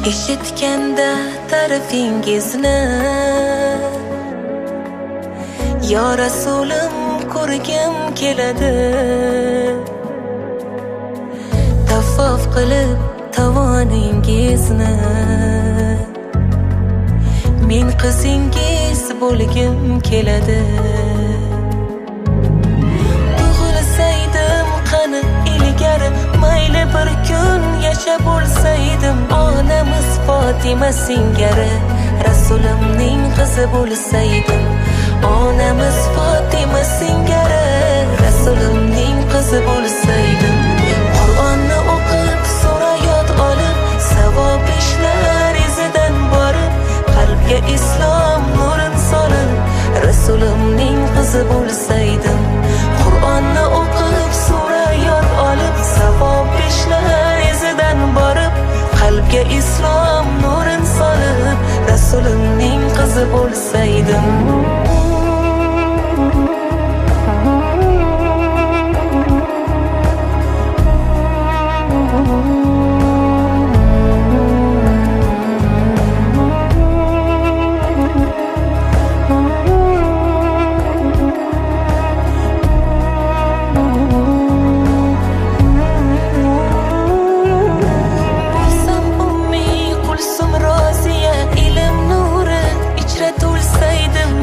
Eshitganda ta'rifingizni yo Rasulim ko'rgim keladi. Tavfof qilib tavoningizni men qizingiz bo'lgim keladi. Tug'ilsaydim qani ilgari, mayli bir kun yashab bo'lsaydim, onamiz Fatima singari Rasulimning qizi bo'lsaydim. Onamiz Fatima singari Rasulimning qizi bo'lsaydim. Qur'onni o'qib, sura yod olib, savob ishlar izidan borib, qalbga islom nurin solib, Rasulimning qizi bo'lsaydim. Qur'onni o'qib, sura yod olib, savob ishlar izidan borib, qalbga islom nurin solib, Rasulimning qizi bo'lsaydim.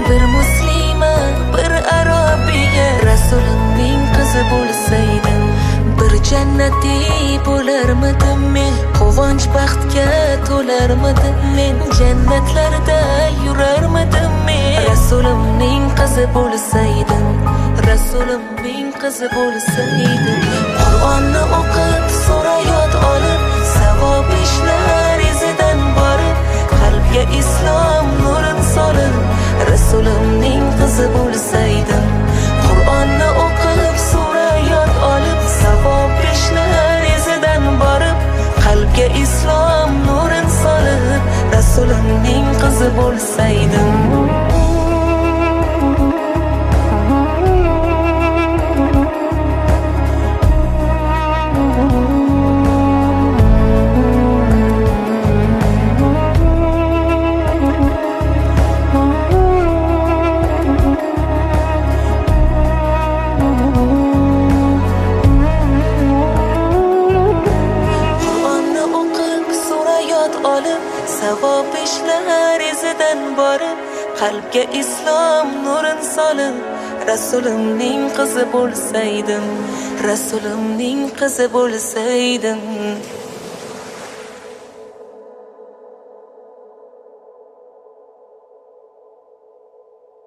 Bir muslima, bir arabiya Rasulimning qizi bo'lsaydim. Bir jannatiy bo'larmidim men, quvonch baxtga to'larmidim men, jannatlarda yurarmidim men. Rasulimning qizi bo'lsaydim, Rasulimning qizi bo'lsaydim. Qur'onni o'qib, sura yod olib, savob ishlar izidan borib, qalbga islom nurin solib, Rasulimning qizi bo'lsaydim. Qur'onni o'qib, sura yod olib, savob ishlar izidan borib, qalbga islom nurin solib, Rasulimning qizi bo'lsaydim. Savob ishlar izidan borib, qalbga islom nurin solib, Rasulimning qizi bo'lsaydim. Rasulimning qizi bo'lsaydim.